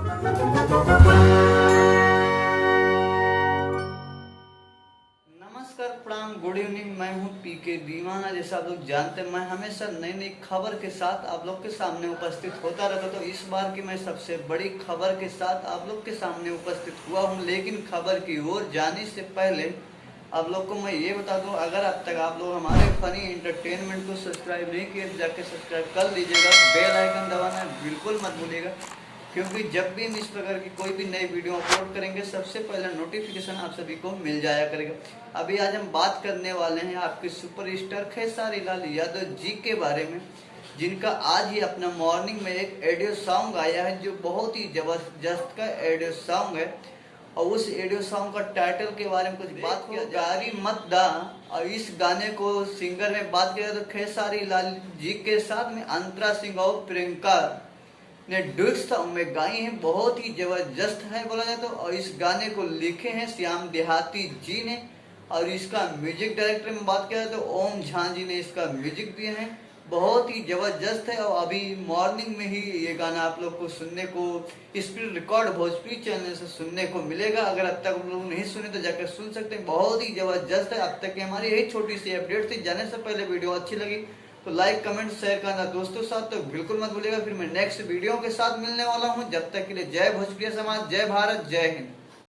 नमस्कार, प्रणाम, good evening. मैं हूं पीके दीवाना। जैसा आप लोग जानते हैं, मैं हमेशा नई नई खबर के साथ आप लोग के सामने उपस्थित होता रहता। तो इस बार की मैं सबसे बड़ी खबर के साथ आप लोग के सामने उपस्थित हुआ हूं। लेकिन खबर की ओर जाने से पहले आप लोग को मैं ये बता दूं, अगर अब तक आप लोग हमारे फनी एंटरटेनमेंट को सब्सक्राइब नहीं किए, जाके सब्सक्राइब कर लीजिएगा। बेल आइकन दबाना बिल्कुल मत भूलिएगा, क्योंकि जब भी हम इस प्रकार की कोई भी नई वीडियो अपलोड करेंगे, सबसे पहले नोटिफिकेशन आप सभी को मिल जाया करेगा। अभी आज हम बात करने वाले हैं आपके सुपरस्टार खेसारी लाल यादव जी के बारे में, जिनका आज ही अपना मॉर्निंग में एक ऑडियो सॉन्ग आया है, जो बहुत ही जबरदस्त का ऑडियो सॉन्ग है। और उस ऑडियो सॉन्ग का टाइटल के बारे में कुछ बात किया, गारी मत दा। और इस गाने को सिंगर में बात किया तो खेसारी लाल जी के साथ में अंतरा सिंह और प्रियंका ने डुइट्स में गाई है। बहुत ही जबरदस्त है बोला जाए तो। और इस गाने को लिखे हैं श्याम देहाती जी ने, और इसका म्यूजिक डायरेक्टर में बात किया तो ओम झा जी ने इसका म्यूजिक दिए हैं। बहुत ही जबरदस्त है। और अभी मॉर्निंग में ही ये गाना आप लोग को सुनने को स्पीड रिकॉर्ड भोजपुरी चैनल से सुनने को मिलेगा। अगर अब तक आप लोग नहीं सुने तो जाकर सुन सकते हैं। बहुत ही जबरदस्त है। अब तक की हमारी यही छोटी सी अपडेट थी। जाने से पहले वीडियो अच्छी लगी तो लाइक कमेंट शेयर करना दोस्तों साथ तो बिल्कुल मत भूलिएगा। फिर मैं नेक्स्ट वीडियो के साथ मिलने वाला हूँ। जब तक के लिए जय भोजपुरी समाज, जय भारत, जय हिंद।